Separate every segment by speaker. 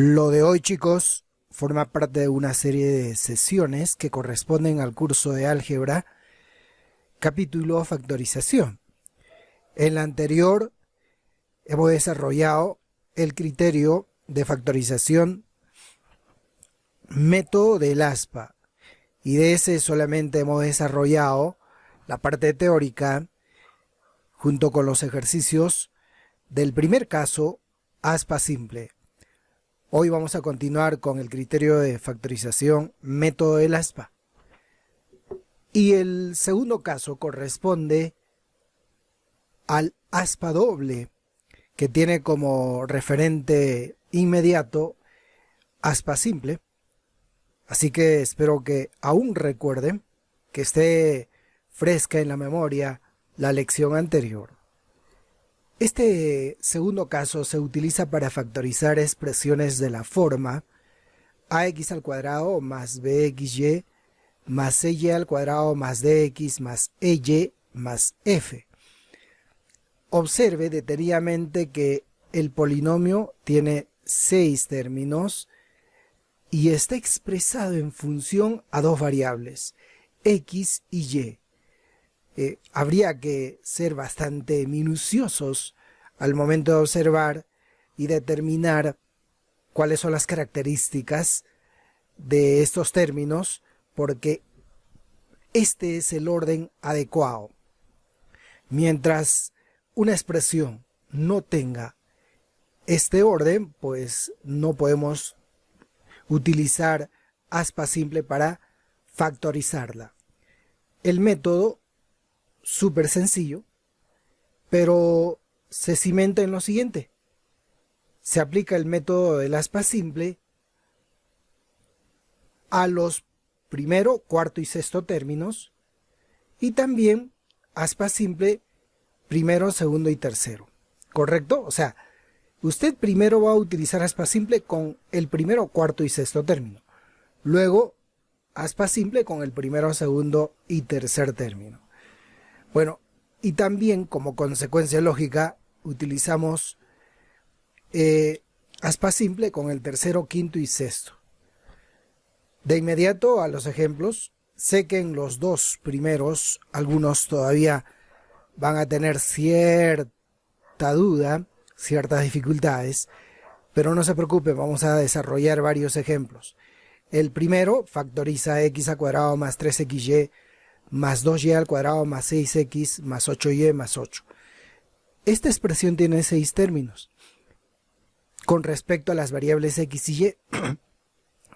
Speaker 1: Lo de hoy, chicos, forma parte de una serie de sesiones que corresponden al curso de álgebra, capítulo factorización. En la anterior hemos desarrollado el criterio de factorización método del ASPA, y de ese solamente hemos desarrollado la parte teórica junto con los ejercicios del primer caso ASPA simple. Hoy vamos a continuar con el criterio de factorización método del ASPA. Y el segundo caso corresponde al ASPA doble, que tiene como referente inmediato ASPA simple. Así que espero que aún recuerden, que esté fresca en la memoria la lección anterior. Este segundo caso se utiliza para factorizar expresiones de la forma ax al cuadrado más bxy más cy al cuadrado más dx más ey más f. Observe detenidamente que el polinomio tiene 6 términos y está expresado en función a dos variables, x y y. Habría que ser bastante minuciosos al momento de observar y determinar cuáles son las características de estos términos, porque este es el orden adecuado. Mientras una expresión no tenga este orden, pues no podemos utilizar ASPA simple para factorizarla. El método súper sencillo, pero se cimenta en lo siguiente. Se aplica el método del ASPA simple a los primero, cuarto y sexto términos, y también ASPA simple primero, segundo y tercero. ¿Correcto? O sea, usted primero va a utilizar ASPA simple con el primero, cuarto y sexto término. Luego, ASPA simple con el primero, segundo y tercer término. Bueno, y también como consecuencia lógica utilizamos ASPA simple con el tercero, quinto y sexto. De inmediato a los ejemplos. Sé que en los dos primeros algunos todavía van a tener cierta duda, ciertas dificultades, pero no se preocupe, vamos a desarrollar varios ejemplos. El primero factoriza x al cuadrado más 3xy más 2y al cuadrado más 6x más 8y más 8. Esta expresión tiene 6 términos. Con respecto a las variables x y y,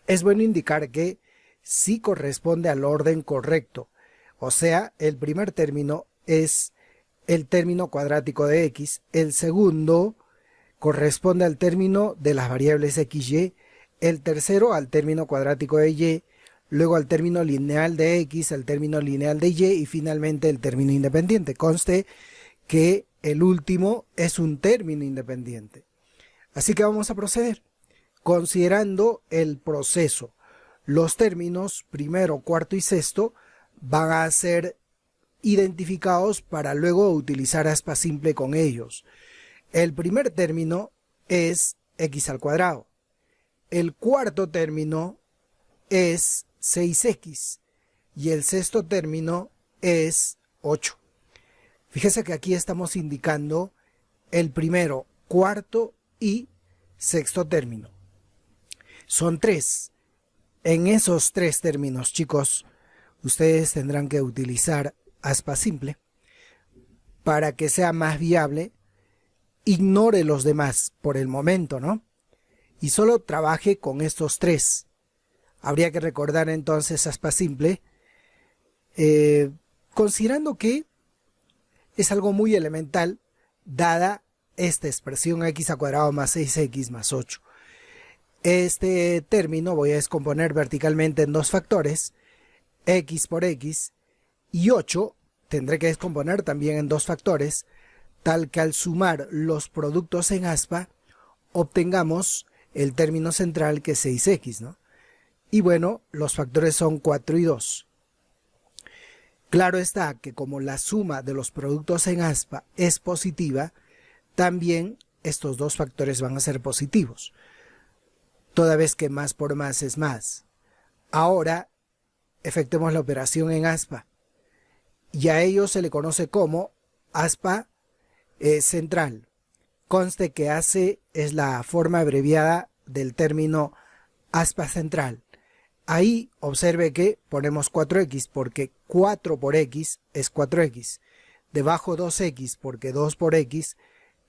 Speaker 1: es bueno indicar que sí corresponde al orden correcto. O sea, el primer término es el término cuadrático de x, el segundo corresponde al término de las variables x y, el tercero al término cuadrático de y, luego al término lineal de x, al término lineal de y y finalmente el término independiente. Conste que el último es un término independiente. Así que vamos a proceder. Considerando el proceso, los términos primero, cuarto y sexto van a ser identificados para luego utilizar ASPA simple con ellos. El primer término es x al cuadrado. El cuarto término es 6x y el sexto término es 8. Fíjese que aquí estamos indicando el primero, cuarto y sexto término. Son 3. En esos 3 términos, chicos, ustedes tendrán que utilizar ASPA simple. Para que sea más viable, ignore los demás por el momento, ¿no? Y solo trabaje con estos 3. Habría que recordar entonces ASPA simple, considerando que es algo muy elemental, dada esta expresión x al cuadrado más 6x más 8. Este término voy a descomponer verticalmente en dos factores, x por x, y 8 tendré que descomponer también en dos factores, tal que al sumar los productos en ASPA obtengamos el término central que es 6x, ¿no? Y bueno, los factores son 4 y 2. Claro está que como la suma de los productos en ASPA es positiva, también estos dos factores van a ser positivos. toda vez que más por más es más. Ahora, efectuemos la operación en aspa, y a ello se le conoce como aspa central. Conste que AC es la forma abreviada del término aspa central. Ahí observe que ponemos 4x porque 4 por x es 4x. Debajo 2x porque 2 por x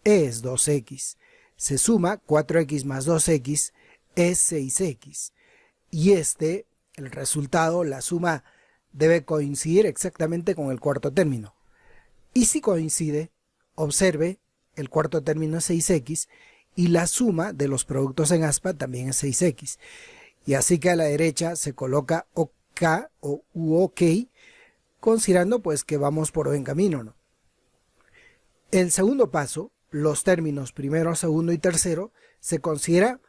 Speaker 1: es 2x. Se suma 4x más 2x es 6x. Y el resultado, la suma, debe coincidir exactamente con el cuarto término. Y si coincide, observe, el cuarto término es 6x y la suma de los productos en aspa también es 6x. Y así que a la derecha se coloca OK o OK, considerando pues que vamos por buen camino, ¿no? El segundo paso, los términos primero, segundo y tercero, se considera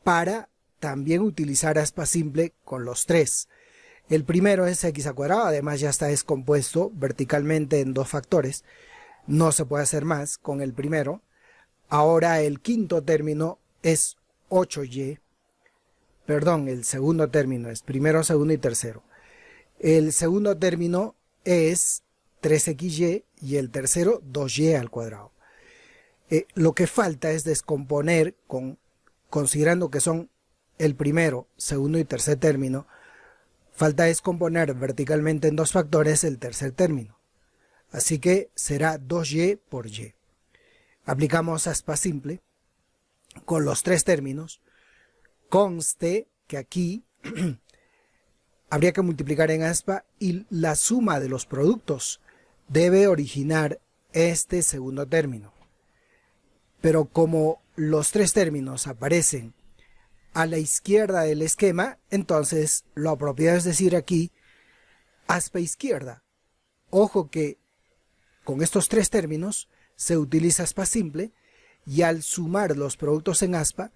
Speaker 1: para también utilizar aspa simple con los tres. El primero es x al cuadrado, además ya está descompuesto verticalmente en dos factores. No se puede hacer más con el primero. Ahora el quinto término es 8y. Perdón, el segundo término es primero, segundo y tercero. El segundo término es 3xy y el tercero 2y al cuadrado. Lo que falta es descomponer, considerando que son el primero, segundo y tercer término, falta descomponer verticalmente en dos factores el tercer término. Así que será 2y por y. Aplicamos aspa simple con los tres términos. Conste que aquí habría que multiplicar en aspa y la suma de los productos debe originar este segundo término. Pero como los tres términos aparecen a la izquierda del esquema, entonces lo apropiado es decir aquí aspa izquierda. Ojo que con estos tres términos se utiliza aspa simple y al sumar los productos en aspa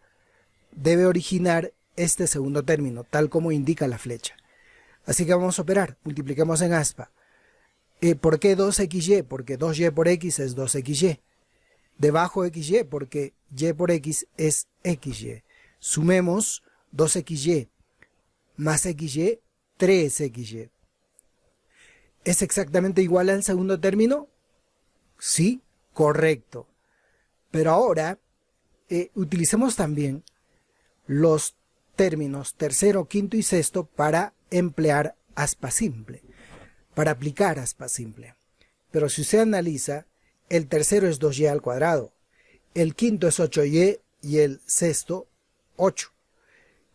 Speaker 1: debe originar este segundo término, tal como indica la flecha. Así que vamos a operar, multipliquemos en aspa. ¿Por qué 2xy? Porque 2y por x es 2xy. Debajo xy porque y por x es xy. Sumemos 2xy más xy, 3xy. ¿Es exactamente igual al segundo término? Sí, correcto. Pero ahora utilicemos también los términos tercero, quinto y sexto para emplear aspa simple, para aplicar aspa simple. Pero si usted analiza, el tercero es 2y al cuadrado, el quinto es 8y y el sexto 8.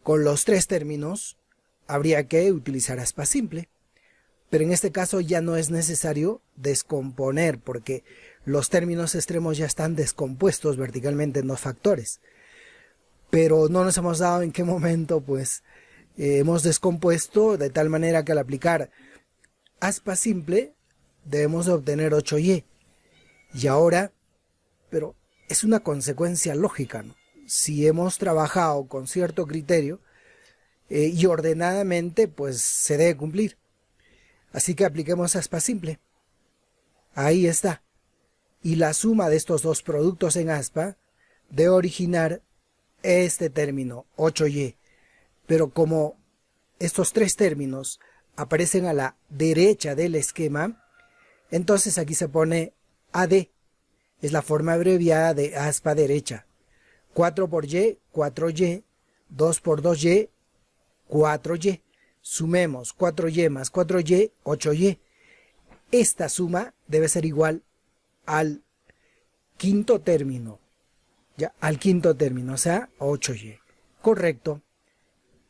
Speaker 1: Con los tres términos habría que utilizar aspa simple, pero en este caso ya no es necesario descomponer porque los términos extremos ya están descompuestos verticalmente en dos factores. Pero no nos hemos dado en qué momento pues hemos descompuesto de tal manera que al aplicar aspa simple debemos de obtener 8y. Y ahora, pero es una consecuencia lógica, ¿no? Si hemos trabajado con cierto criterio y ordenadamente, pues se debe cumplir. Así que apliquemos aspa simple. Ahí está. Y la suma de estos dos productos en aspa debe originar este término, 8y. Pero como estos tres términos aparecen a la derecha del esquema, entonces aquí se pone AD. Es la forma abreviada de aspa derecha. 4 por y, 4y. 2 por 2y, 4y. Sumemos 4y más 4y, 8y. Esta suma debe ser igual al quinto término. Ya, al quinto término, o sea, 8y. Correcto.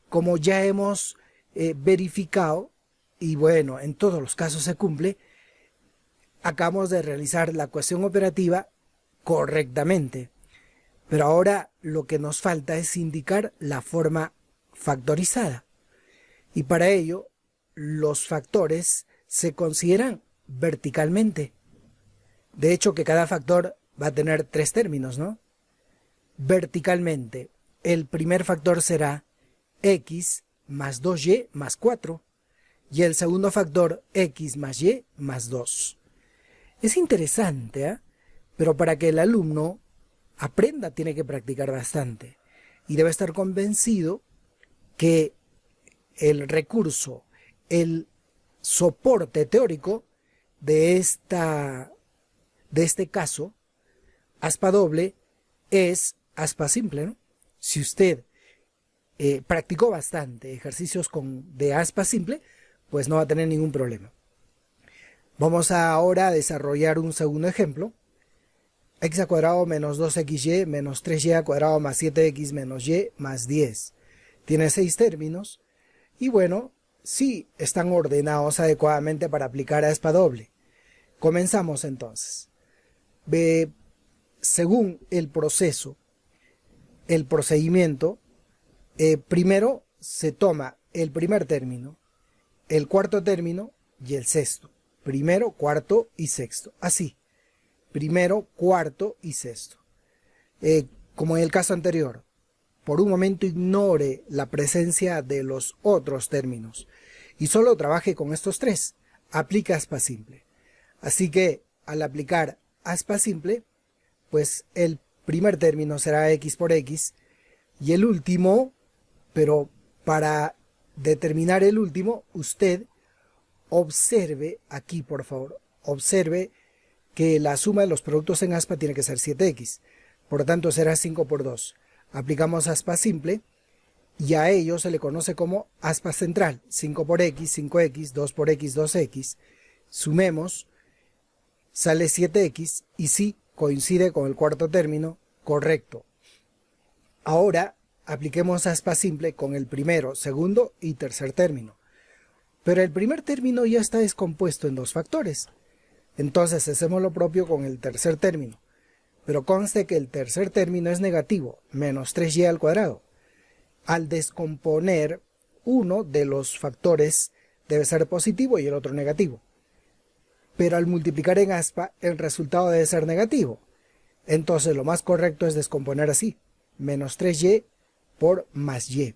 Speaker 1: Como ya hemos verificado, y bueno, en todos los casos se cumple, acabamos de realizar la cuestión operativa correctamente. Pero ahora lo que nos falta es indicar la forma factorizada. Y para ello, los factores se consideran verticalmente. De hecho, que cada factor va a tener tres términos, ¿no? Verticalmente, el primer factor será x más 2y más 4 y el segundo factor x más y más 2. Es interesante, ¿eh? Pero para que el alumno aprenda tiene que practicar bastante. y debe estar convencido que el recurso, el soporte teórico de este caso, aspa doble, es aspa simple, ¿no? Si usted practicó bastante ejercicios de aspa simple, pues no va a tener ningún problema. Vamos ahora a desarrollar un segundo ejemplo. X al cuadrado menos 2xy menos 3y al cuadrado más 7x menos y más 10. Tiene 6 términos y bueno, sí están ordenados adecuadamente para aplicar aspa doble. Comenzamos entonces. Según el procedimiento, primero se toma el primer término, el cuarto término y el sexto. Primero, cuarto y sexto. Así. Primero, cuarto y sexto. Como en el caso anterior, por un momento ignore la presencia de los otros términos y solo trabaje con estos tres. Aplica aspa simple. Así que al aplicar aspa simple, pues el primer término será x por x y el último, pero para determinar el último, usted observe aquí, por favor, observe que la suma de los productos en aspa tiene que ser 7x, por lo tanto será 5 por 2. Aplicamos aspa simple y a ello se le conoce como aspa central, 5 por x, 5x, 2 por x, 2x. Sumemos, sale 7x y sí, coincide con el cuarto término, correcto. Ahora apliquemos aspa simple con el primero, segundo y tercer término. Pero el primer término ya está descompuesto en dos factores. Entonces hacemos lo propio con el tercer término. Pero conste que el tercer término es negativo, menos 3y al cuadrado. Al descomponer, uno de los factores debe ser positivo y el otro negativo. Pero al multiplicar en aspa, el resultado debe ser negativo. Entonces lo más correcto es descomponer así. Menos 3y por más y.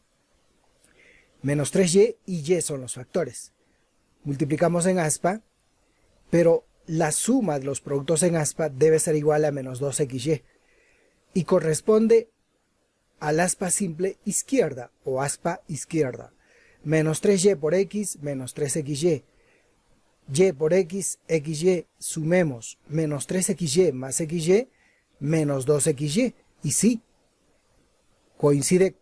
Speaker 1: Menos 3y y y son los factores. Multiplicamos en aspa, pero la suma de los productos en aspa debe ser igual a menos 2xy. Y corresponde al aspa simple izquierda o aspa izquierda. Menos 3y por x menos 3xy. Y por x, xy, sumemos menos 3xy más xy menos 2xy. Y sí, coincide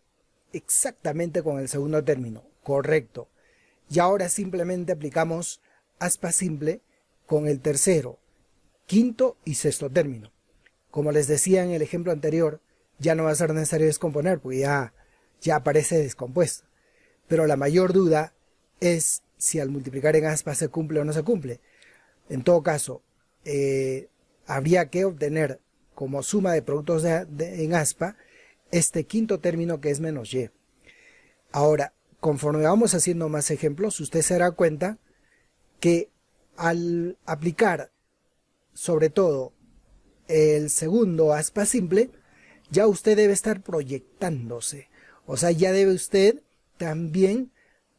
Speaker 1: exactamente con el segundo término, correcto. Y ahora simplemente aplicamos aspa simple con el tercero, quinto y sexto término. Como les decía en el ejemplo anterior, ya no va a ser necesario descomponer, porque ya aparece descompuesto. Pero la mayor duda es si al multiplicar en aspa se cumple o no se cumple. En todo caso, habría que obtener como suma de productos en aspa este quinto término que es menos y. Ahora, conforme vamos haciendo más ejemplos, usted se dará cuenta que al aplicar sobre todo el segundo aspa simple, ya usted debe estar proyectándose. O sea, ya debe usted también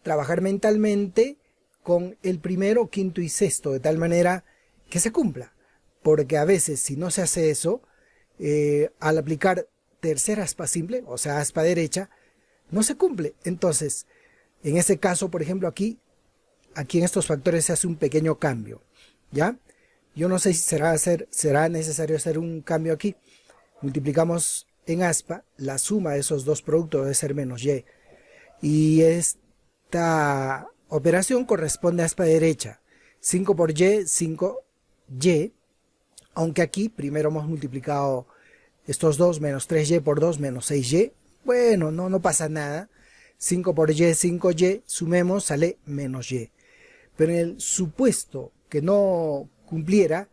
Speaker 1: trabajar mentalmente con el primero, quinto y sexto, de tal manera que se cumpla. Porque a veces, si no se hace eso, al aplicar tercer aspa simple, o sea, aspa derecha, no se cumple. Entonces, en ese caso, por ejemplo, aquí en estos factores se hace un pequeño cambio, ¿ya? Yo no sé si será necesario hacer un cambio aquí. Multiplicamos en aspa, la suma de esos dos productos debe ser menos y. Y esta operación corresponde a aspa derecha. 5 por y, 5y, aunque aquí primero hemos multiplicado estos dos, menos 3y por 2, menos 6y. Bueno, no pasa nada. 5 por y, 5y, sumemos, sale menos y. Pero en el supuesto que no cumpliera,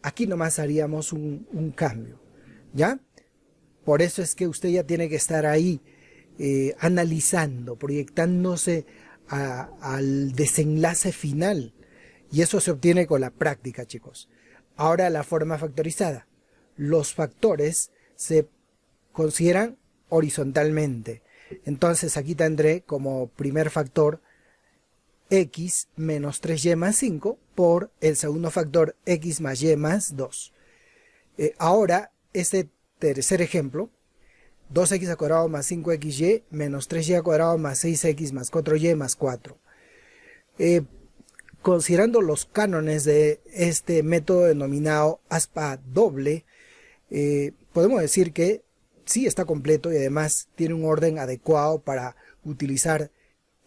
Speaker 1: aquí nomás haríamos un cambio, ¿ya? Por eso es que usted ya tiene que estar ahí analizando, proyectándose al desenlace final. Y eso se obtiene con la práctica, chicos. Ahora la forma factorizada. Los factores se consideran horizontalmente. Entonces aquí tendré como primer factor x menos 3y más 5 por el segundo factor x más y más 2. Ahora, este tercer ejemplo, 2x al cuadrado más 5xy menos 3y al cuadrado más 6x más 4y más 4. Considerando los cánones de este método denominado aspa doble, podemos decir que sí está completo y además tiene un orden adecuado para utilizar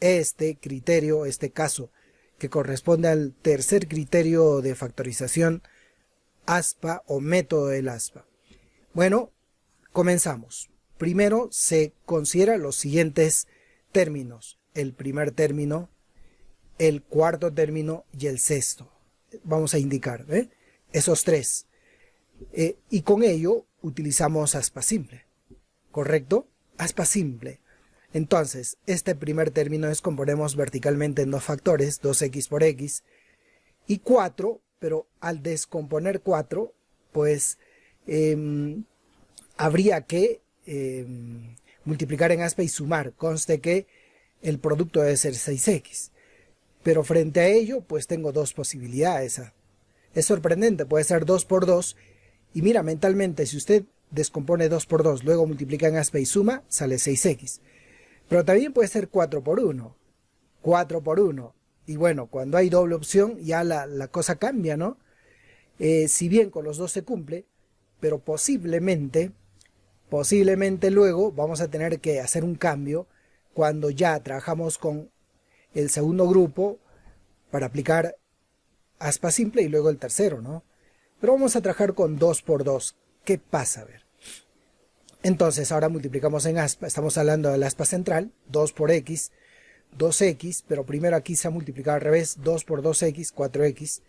Speaker 1: este criterio, este caso, que corresponde al tercer criterio de factorización aspa o método del aspa. Bueno, comenzamos. Primero se consideran los siguientes términos: el primer término, el cuarto término y el sexto. Vamos a indicar esos tres. Y con ello utilizamos aspa simple. ¿Correcto? Aspa simple. Entonces, este primer término descomponemos verticalmente en dos factores, 2x por x, y 4, pero al descomponer 4, pues habría que multiplicar en aspa y sumar. Conste que el producto debe ser 6x. Pero frente a ello, pues tengo dos posibilidades. Es sorprendente, puede ser 2 por 2. Y mira, mentalmente, si usted descompone 2 por 2, luego multiplica en aspa y suma, sale 6x. Pero también puede ser 4 por 1. 4 por 1. Y bueno, cuando hay doble opción, ya la cosa cambia, ¿no? Si bien con los dos se cumple, pero posiblemente luego vamos a tener que hacer un cambio cuando ya trabajamos con el segundo grupo para aplicar aspa simple y luego el tercero, ¿no? Pero vamos a trabajar con 2 por 2. ¿Qué pasa? A ver. Entonces ahora multiplicamos en aspa, estamos hablando del aspa central, 2 por x, 2x, pero primero aquí se ha multiplicado al revés, 2 por 2x, 4x,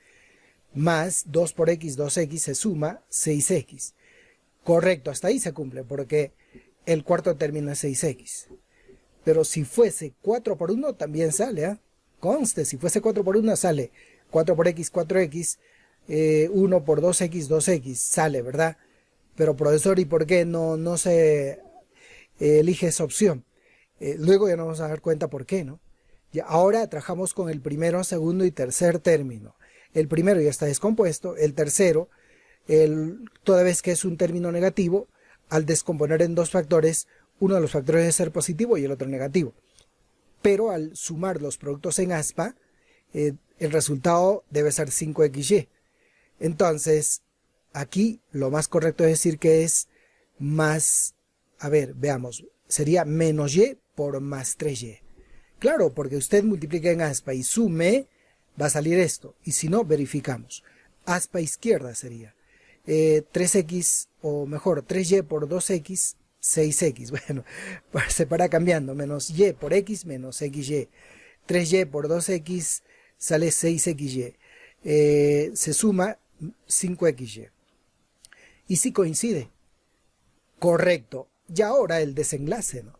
Speaker 1: más 2 por x, 2x, se suma 6x. Correcto, hasta ahí se cumple, porque el cuarto término es 6x. Pero si fuese 4 por 1 también sale, ¿eh? Conste, si fuese 4 por 1 sale 4 por x, 4x, 1 por 2x, 2x, sale, ¿verdad? Pero profesor, ¿y por qué no se elige esa opción? Luego ya nos vamos a dar cuenta por qué, ¿no? Ya, ahora trabajamos con el primero, segundo y tercer término. El primero ya está descompuesto, el tercero, toda vez que es un término negativo, al descomponer en dos factores, uno de los factores debe ser positivo y el otro negativo. Pero al sumar los productos en aspa, el resultado debe ser 5xy. Entonces, aquí lo más correcto es decir que es más, a ver, veamos, sería menos y por más 3y. Claro, porque usted multiplica en aspa y sume, va a salir esto. Y si no, verificamos. Aspa izquierda sería 3x, o mejor, 3y por 2x, 6x. Bueno, se para cambiando. Menos y por x menos xy. 3y por 2x sale 6xy. Se suma 5xy. Y si coincide. Correcto. Y ahora el desenlace, ¿no?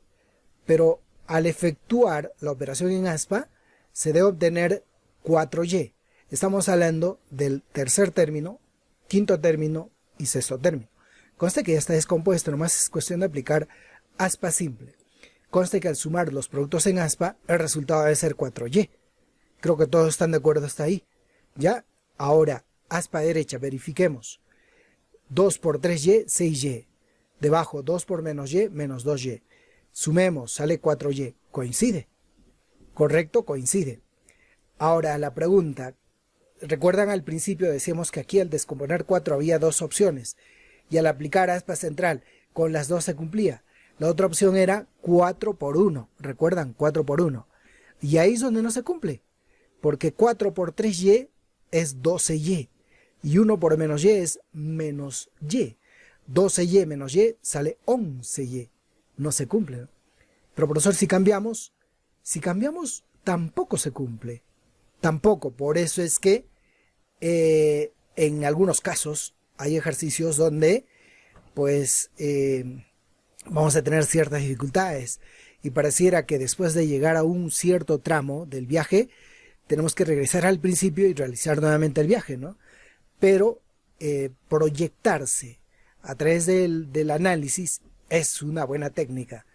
Speaker 1: Pero al efectuar la operación en aspa, se debe obtener 4y. Estamos hablando del tercer término, quinto término y sexto término. Conste que ya está descompuesto, nomás es cuestión de aplicar aspa simple. Conste que al sumar los productos en aspa, el resultado debe ser 4y. Creo que todos están de acuerdo hasta ahí. ¿Ya? Ahora, aspa derecha, verifiquemos. 2 por 3y, 6y. Debajo, 2 por menos y, menos 2y. Sumemos, sale 4y. ¿Coincide? Correcto, coincide. Ahora, la pregunta. ¿Recuerdan al principio decíamos que aquí al descomponer 4 había dos opciones? Y al aplicar aspa central, con las dos se cumplía. La otra opción era 4 por 1. ¿Recuerdan? 4 por 1. Y ahí es donde no se cumple. Porque 4 por 3y es 12y. Y 1 por menos y es menos y. 12y menos y sale 11y. No se cumple, ¿no? Pero profesor, si cambiamos tampoco se cumple. Tampoco. Por eso es que en algunos casos hay ejercicios donde pues vamos a tener ciertas dificultades. Y pareciera que después de llegar a un cierto tramo del viaje, tenemos que regresar al principio y realizar nuevamente el viaje, ¿no? Pero proyectarse a través del análisis es una buena técnica.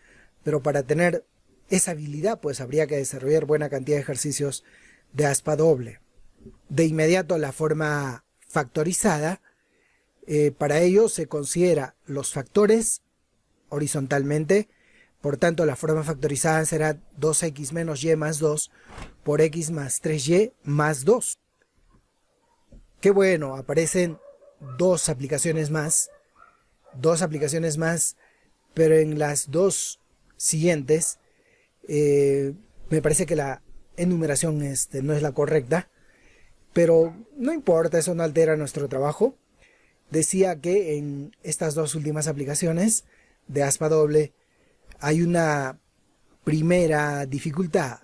Speaker 1: Pero para tener esa habilidad, pues habría que desarrollar buena cantidad de ejercicios de aspa doble. De inmediato la forma factorizada, para ello se considera los factores, horizontalmente. Por tanto, la forma factorizada será 2x menos y más 2 por x más 3y más 2. Qué bueno, aparecen dos aplicaciones más, pero en las dos siguientes me parece que la enumeración no es la correcta, pero no importa, eso no altera nuestro trabajo. Decía que en estas dos últimas aplicaciones de aspa doble hay una primera dificultad.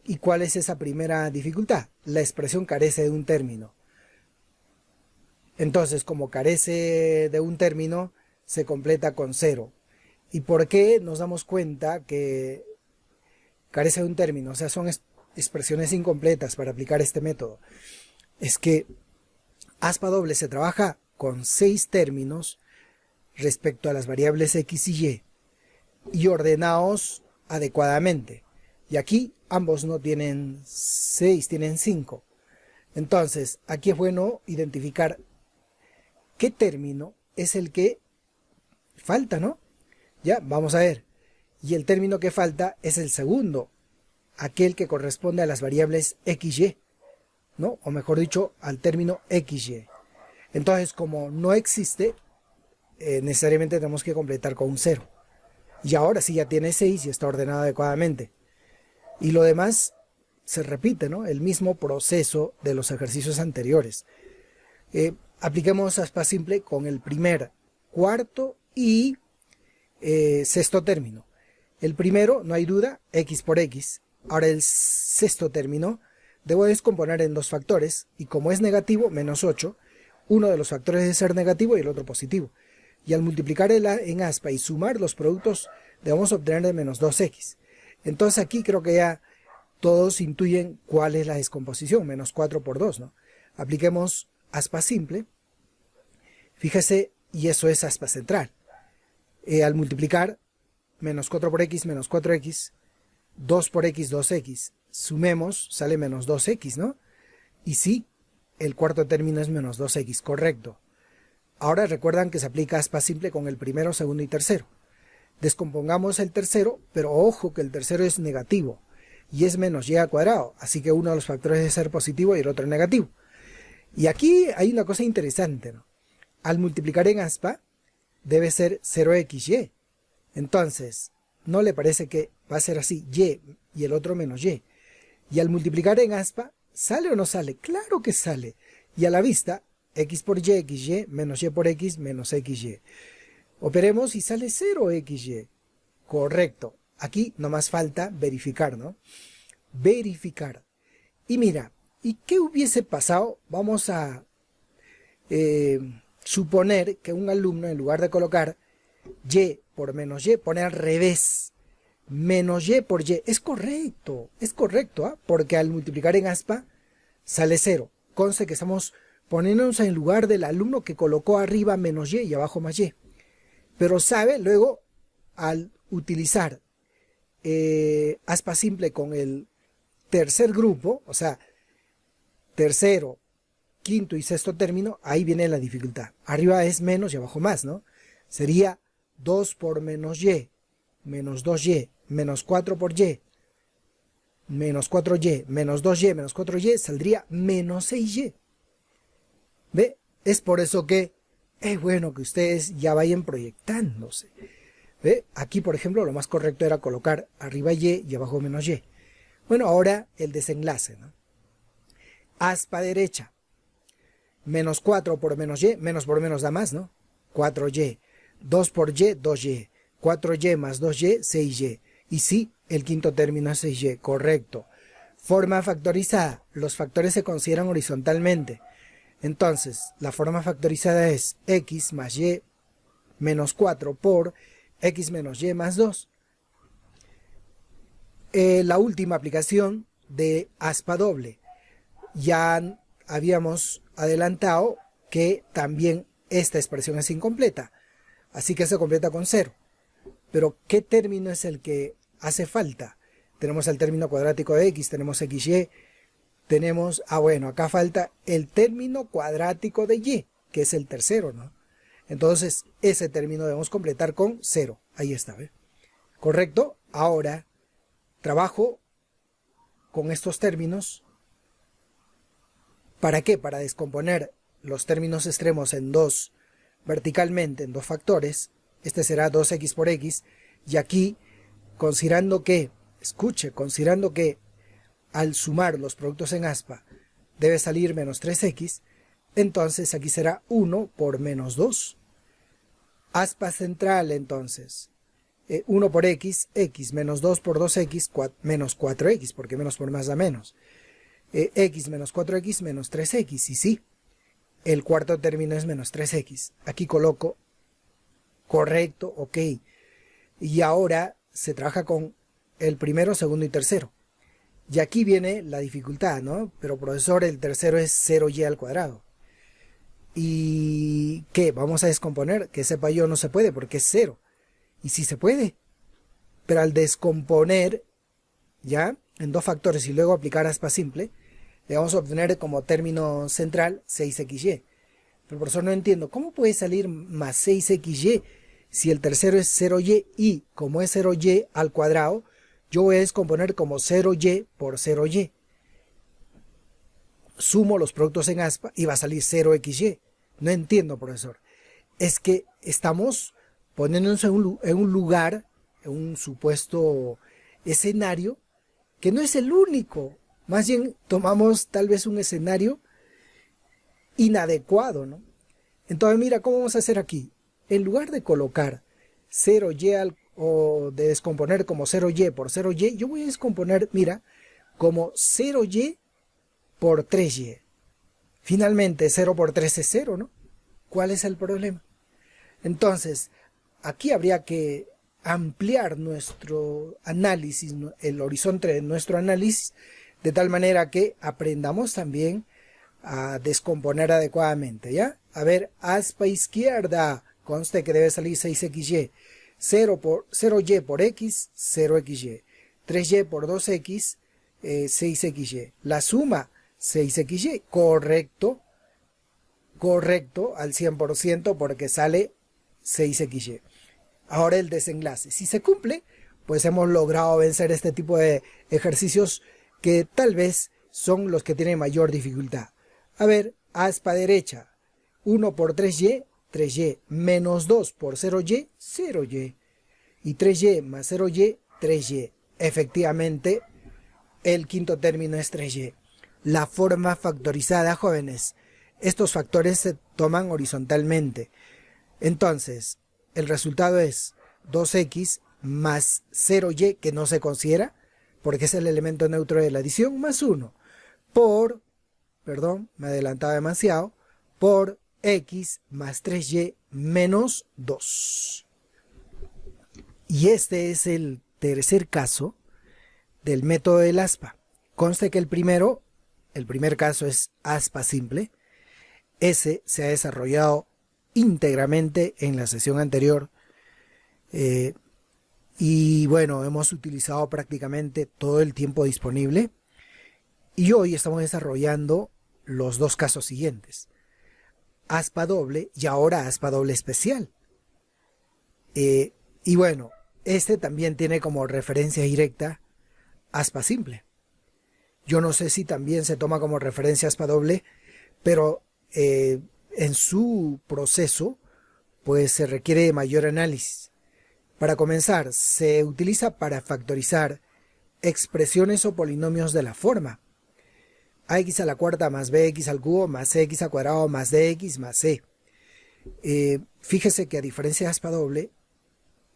Speaker 1: ¿Y cuál es esa primera dificultad? La expresión carece de un término. Entonces, como carece de un término, se completa con 0. ¿Y por qué nos damos cuenta que carece de un término? O sea, son expresiones incompletas para aplicar este método. Es que aspa doble se trabaja con 6 términos respecto a las variables x y ordenados adecuadamente. Y aquí ambos no tienen 6, tienen 5. Entonces, aquí es bueno identificar qué término es el que falta, ¿no? Ya, vamos a ver. Y el término que falta es el segundo, aquel que corresponde a las variables xy, ¿no? O mejor dicho, al término xy. Entonces, como no existe, necesariamente tenemos que completar con un 0. Y ahora sí ya tiene 6 y está ordenado adecuadamente. Y lo demás se repite, ¿no? El mismo proceso de los ejercicios anteriores. Apliquemos aspa simple con el primer, cuarto y sexto término. El primero, no hay duda, x por x. Ahora el sexto término debo descomponer en dos factores, y como es negativo, menos 8, uno de los factores debe ser negativo y el otro positivo. Y al multiplicar en aspa y sumar los productos, debemos obtener de menos 2x. Entonces aquí creo que ya todos intuyen cuál es la descomposición, menos 4 por 2, ¿no? Apliquemos aspa simple, fíjese, y eso es aspa central. Al multiplicar, menos 4 por x, menos 4x, 2 por x, 2x, sumemos, sale menos 2x, ¿no? Y sí, el cuarto término es menos 2x, correcto. Ahora recuerdan que se aplica aspa simple con el primero, segundo y tercero. Descompongamos el tercero, pero ojo que el tercero es negativo, y es menos y al cuadrado, así que uno de los factores debe ser positivo y el otro negativo. Y aquí hay una cosa interesante, ¿no? Al multiplicar en aspa, debe ser 0xy. Entonces, ¿no le parece que va a ser así, y el otro menos y? Y al multiplicar en aspa, ¿sale o no sale? Claro que sale. Y a la vista, x por y, xy, menos y por x, menos xy. Operemos y sale 0xy. Correcto. Aquí nomás falta verificar, ¿no? Verificar. Y mira, ¿y qué hubiese pasado? Vamos a suponer que un alumno, en lugar de colocar y por menos y, pone al revés. Menos y por y. Es correcto, ¿ah? Porque al multiplicar en aspa sale 0. Conste que estamos poniéndonos en lugar del alumno que colocó arriba menos y abajo más y. Pero sabe, luego, al utilizar aspa simple con el tercer grupo, o sea, tercero, quinto y sexto término, ahí viene la dificultad. Arriba es menos y abajo más, ¿no? Sería 2 por menos y, menos 2y, menos 4 por y, menos 4y, menos 2y, menos 4y, saldría menos 6y. ¿Ve? Es por eso que es bueno que ustedes ya vayan proyectándose. ¿Ve? Aquí, por ejemplo, lo más correcto era colocar arriba y abajo menos y. Bueno, ahora el desenlace, ¿no? Aspa derecha. Menos 4 por menos y, menos por menos da más, ¿no? 4y. 2 por y, 2y. 4y más 2y, 6y. Y sí, el quinto término es 6y, correcto. Forma factorizada. Los factores se consideran horizontalmente. Entonces, la forma factorizada es x más y menos 4 por x menos y más 2. La última aplicación de aspa doble. Ya habíamos adelantado que también esta expresión es incompleta. Así que se completa con 0. Pero, ¿qué término es el que hace falta? Tenemos el término cuadrático de x, tenemos xy, tenemos, bueno, acá falta el término cuadrático de y, que es el tercero, ¿no? Entonces ese término debemos completar con 0. Ahí está, ¿ve? ¿Correcto? Ahora trabajo con estos términos. ¿Para qué? Para descomponer los términos extremos en dos, verticalmente en dos factores. Este será 2x por x. Y aquí, considerando que, escuche, considerando que al sumar los productos en aspa debe salir menos 3x, entonces aquí será 1 por menos 2. Aspa central entonces, 1 por x, x menos 2 por 2x, menos 4x, porque menos por más da menos. X menos 4x menos 3x, y sí, el cuarto término es menos 3x. Aquí coloco correcto, ok. Y ahora se trabaja con el primero, segundo y tercero. Y aquí viene la dificultad, ¿no? Pero profesor, el tercero es 0y al cuadrado. ¿Y qué? Vamos a descomponer. Que sepa yo, no se puede porque es 0. Y sí se puede. Pero al descomponer, ya, en dos factores y luego aplicar aspa simple, le vamos a obtener como término central 6xy. Pero profesor, no entiendo. ¿Cómo puede salir más 6xy si el tercero es 0y y como es 0y al cuadrado, yo voy a descomponer como 0y por 0y? Sumo los productos en aspa y va a salir 0xy. No entiendo, profesor. Es que estamos poniéndonos en un lugar, en un supuesto escenario, que no es el único. Más bien tomamos tal vez un escenario inadecuado, ¿no? Entonces mira, ¿cómo vamos a hacer aquí? En lugar de colocar 0y o de descomponer como 0y por 0y, yo voy a descomponer, mira, como 0y por 3y. Finalmente 0 por 3 es 0, ¿no? ¿Cuál es el problema? Entonces, aquí habría que ampliar nuestro análisis, el horizonte de nuestro análisis, de tal manera que aprendamos también a descomponer adecuadamente, ¿ya? A ver, aspa izquierda, conste que debe salir 6xy, 0y por x, 0xy, 3y por 2x, 6xy, la suma 6xy, correcto, al 100% porque sale 6xy. Ahora el desenlace, si se cumple, pues hemos logrado vencer este tipo de ejercicios que tal vez son los que tienen mayor dificultad. A ver, aspa derecha, 1 por 3y, 3y, menos 2 por 0y, 0y, y 3y más 0y, 3y. Efectivamente, el quinto término es 3y. La forma factorizada, jóvenes, estos factores se toman horizontalmente. Entonces, el resultado es 2x más 0y, que no se considera, porque es el elemento neutro de la adición, más 1, por, perdón, me adelantaba demasiado, por x más 3y menos 2. Y este es el tercer caso del método del aspa. Conste que el primer caso es aspa simple. Ese se ha desarrollado íntegramente en la sesión anterior. Y bueno, hemos utilizado prácticamente todo el tiempo disponible. Y hoy estamos desarrollando los dos casos siguientes. Aspa doble y ahora aspa doble especial. Y bueno, este también tiene como referencia directa aspa simple. Yo no sé si también se toma como referencia aspa doble, pero en su proceso pues se requiere de mayor análisis. Para comenzar, se utiliza para factorizar expresiones o polinomios de la forma ax a la cuarta más bx al cubo más cx al cuadrado más dx más c. Fíjese que a diferencia de aspa doble,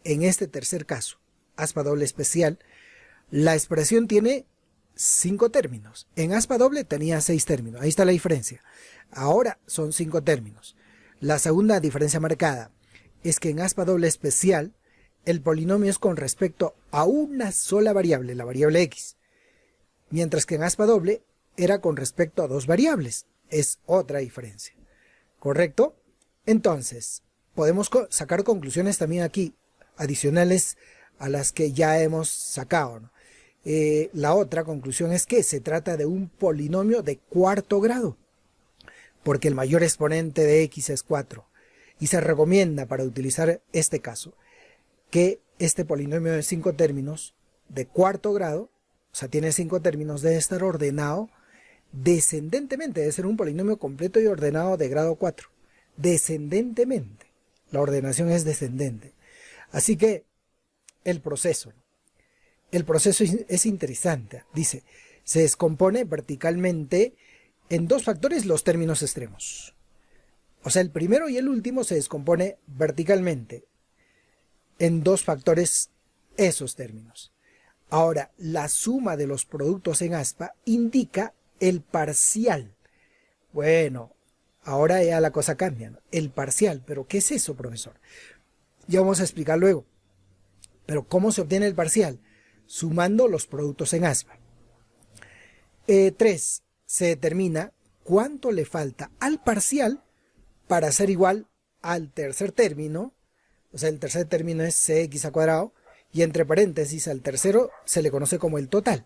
Speaker 1: en este tercer caso, aspa doble especial, la expresión tiene 5 términos. En aspa doble tenía 6 términos. Ahí está la diferencia. Ahora son 5 términos. La segunda diferencia marcada es que en aspa doble especial el polinomio es con respecto a una sola variable, la variable x. Mientras que en aspa doble era con respecto a 2 variables. Es otra diferencia. ¿Correcto? Entonces, podemos sacar conclusiones también aquí, adicionales a las que ya hemos sacado, ¿no? La otra conclusión es que se trata de un polinomio de cuarto grado, porque el mayor exponente de x es 4. Y se recomienda para utilizar este caso que este polinomio de 5 términos de cuarto grado, o sea, tiene 5 términos, debe estar ordenado descendentemente, debe ser un polinomio completo y ordenado de grado 4. Descendentemente. La ordenación es descendente. Así que el proceso es interesante. Dice, se descompone verticalmente en dos factores los términos extremos. O sea, el primero y el último se descompone verticalmente en dos factores esos términos. Ahora, la suma de los productos en aspa indica el parcial. Bueno, ahora ya la cosa cambia, ¿no? El parcial, pero ¿qué es eso, profesor? Ya vamos a explicar luego. Pero ¿cómo se obtiene el parcial? Sumando los productos en aspa. 3. Se determina cuánto le falta al parcial para ser igual al tercer término. O sea, el tercer término es cx al cuadrado. Y entre paréntesis al tercero se le conoce como el total.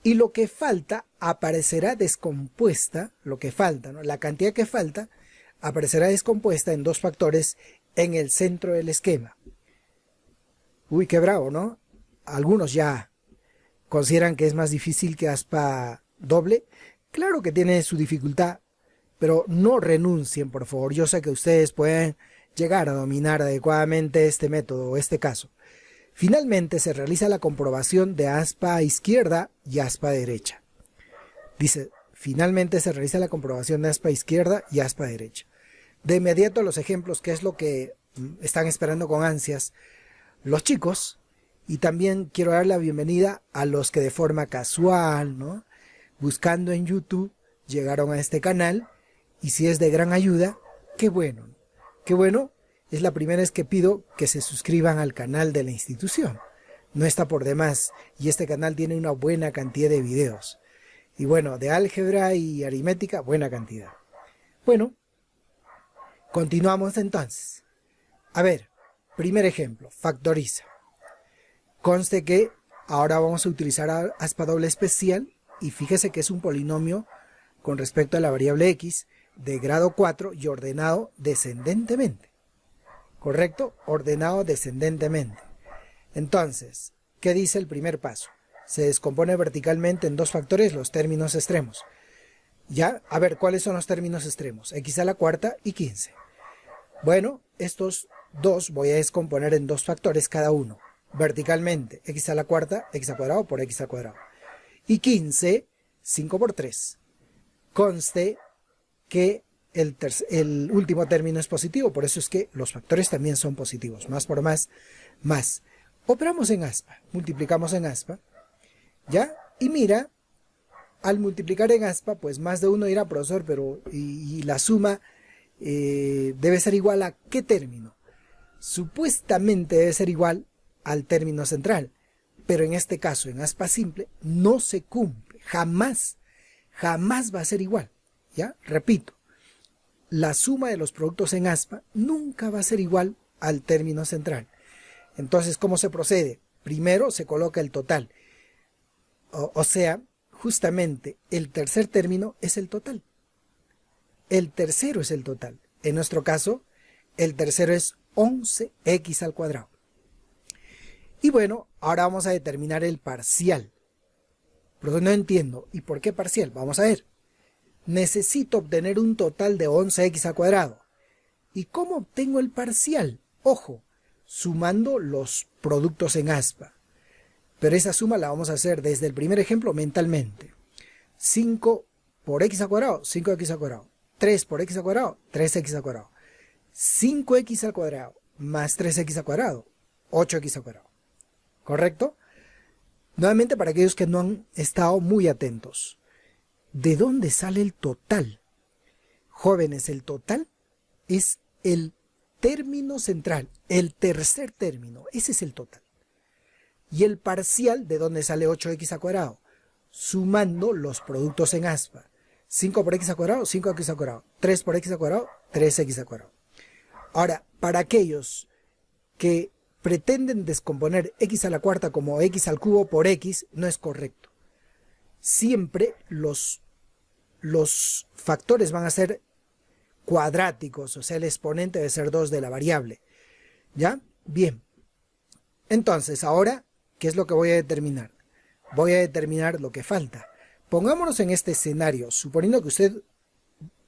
Speaker 1: Y lo que falta aparecerá descompuesta, lo que falta, ¿no? La cantidad que falta aparecerá descompuesta en dos factores en el centro del esquema. Uy, qué bravo, ¿no? Algunos ya consideran que es más difícil que aspa doble. Claro que tiene su dificultad, pero no renuncien, por favor. Yo sé que ustedes pueden llegar a dominar adecuadamente este método o este caso. Finalmente se realiza la comprobación de aspa izquierda y aspa derecha. Dice, finalmente se realiza la comprobación de aspa izquierda y aspa derecha. De inmediato los ejemplos, que es lo que están esperando con ansias los chicos. Y también quiero dar la bienvenida a los que de forma casual, ¿no?, buscando en YouTube, llegaron a este canal. Y si es de gran ayuda, qué bueno. Qué bueno. Es la primera vez que pido que se suscriban al canal de la institución. No está por demás. Y este canal tiene una buena cantidad de videos. Y bueno, de álgebra y aritmética, buena cantidad. Bueno, continuamos entonces. A ver, primer ejemplo, factoriza. Conste que ahora vamos a utilizar aspa doble especial. Y fíjese que es un polinomio con respecto a la variable x de grado 4 y ordenado descendentemente. ¿Correcto? Ordenado descendentemente. Entonces, ¿qué dice el primer paso? Se descompone verticalmente en dos factores los términos extremos. Ya, a ver, ¿cuáles son los términos extremos? X a la cuarta y 15. Bueno, estos dos voy a descomponer en dos factores cada uno. Verticalmente, x a la cuarta, x al cuadrado por x al cuadrado. Y 15, 5 por 3. Conste que el último término es positivo, por eso es que los factores también son positivos. Más por más, más. Operamos en aspa, multiplicamos en aspa, ¿ya? Y mira, al multiplicar en aspa, pues más de uno dirá, profesor, pero y la suma debe ser igual a ¿qué término? Supuestamente debe ser igual al término central, pero en este caso, en aspa simple, no se cumple, jamás va a ser igual, ¿ya? Repito. La suma de los productos en aspa nunca va a ser igual al término central. Entonces, ¿cómo se procede? Primero se coloca el total. O sea, justamente el tercer término es el total. El tercero es el total. En nuestro caso, el tercero es 11x al cuadrado. Y bueno, ahora vamos a determinar el parcial. Pero no entiendo. ¿Y por qué parcial? Vamos a ver. Necesito obtener un total de 11x al cuadrado. ¿Y cómo obtengo el parcial? Ojo, sumando los productos en aspa. Pero esa suma la vamos a hacer desde el primer ejemplo mentalmente. 5 por x al cuadrado, 5x al cuadrado. 3 por x al cuadrado, 3x al cuadrado. 5x al cuadrado más 3x al cuadrado, 8x al cuadrado. ¿Correcto? Nuevamente, para aquellos que no han estado muy atentos. ¿De dónde sale el total? Jóvenes, el total es el término central, el tercer término, ese es el total. Y el parcial, ¿de dónde sale 8x al cuadrado? Sumando los productos en aspa. 5 por x al cuadrado, 5x al cuadrado. 3 por x al cuadrado, 3x al cuadrado. Ahora, para aquellos que pretenden descomponer x a la cuarta como x al cubo por x, no es correcto. Siempre los factores van a ser cuadráticos, o sea, el exponente debe ser 2 de la variable. ¿Ya? Bien. Entonces, ahora, ¿qué es lo que voy a determinar? Voy a determinar lo que falta. Pongámonos en este escenario, suponiendo que usted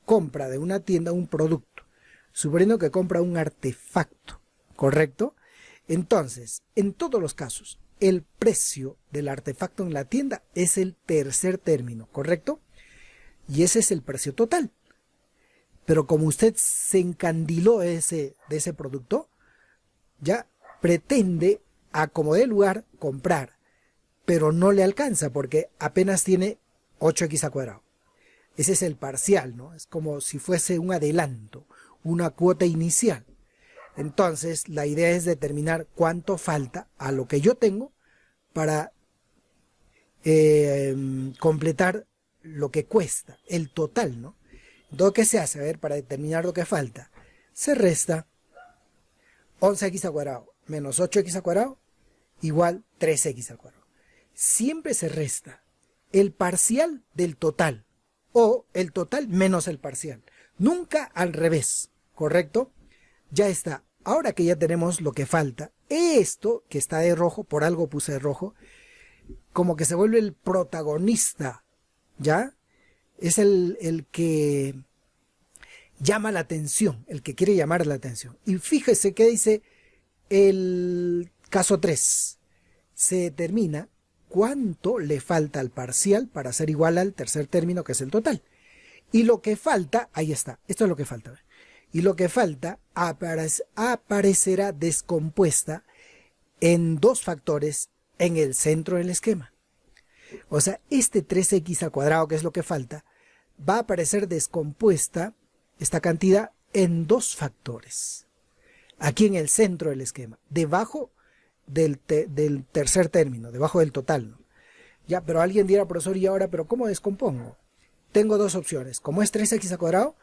Speaker 1: compra de una tienda un producto, suponiendo que compra un artefacto, ¿correcto? Entonces, en todos los casos, el precio del artefacto en la tienda es el tercer término, ¿correcto? Y ese es el precio total. Pero como usted se encandiló de ese producto, ya pretende, a como dé lugar, comprar, pero no le alcanza porque apenas tiene 8x al cuadrado. Ese es el parcial, ¿no? Es como si fuese un adelanto, una cuota inicial. Entonces, la idea es determinar cuánto falta a lo que yo tengo para completar lo que cuesta, el total, ¿no? Entonces, ¿qué se hace? A ver, para determinar lo que falta, se resta 11x al cuadrado menos 8x al cuadrado igual 3x al cuadrado. Siempre se resta el parcial del total o el total menos el parcial. Nunca al revés, ¿correcto? Ya está. Ahora que ya tenemos lo que falta, esto que está de rojo, por algo puse de rojo, como que se vuelve el protagonista, ¿ya? Es el que llama la atención, el que quiere llamar la atención. Y fíjese que dice el caso 3. Se determina cuánto le falta al parcial para ser igual al tercer término, que es el total. Y lo que falta, ahí está, esto es lo que falta. Y lo que falta aparecerá descompuesta en dos factores en el centro del esquema. O sea, este 3x al cuadrado, que es lo que falta, va a aparecer descompuesta esta cantidad en dos factores. Aquí en el centro del esquema, debajo del tercer término, debajo del total, ¿no? Ya, pero alguien dirá, profesor, ¿y ahora, pero cómo descompongo? Tengo dos opciones. Como es 3x al cuadrado,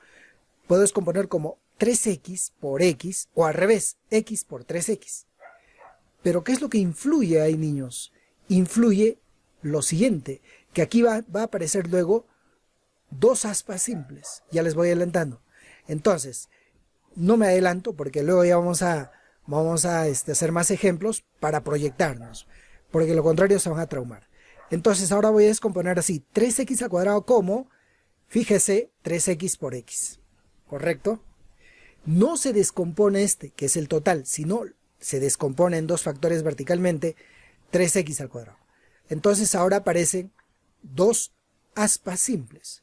Speaker 1: puedo descomponer como 3x por x, o al revés, x por 3x. Pero ¿qué es lo que influye ahí, niños? Influye lo siguiente, que aquí va a aparecer luego dos aspas simples. Ya les voy adelantando. Entonces, no me adelanto porque luego ya vamos a hacer más ejemplos para proyectarnos, porque lo contrario se van a traumar. Entonces ahora voy a descomponer así, 3x al cuadrado como, fíjese, 3x por x, ¿correcto? No se descompone este, que es el total, sino se descompone en dos factores verticalmente, 3x al cuadrado. Entonces ahora aparecen dos aspas simples,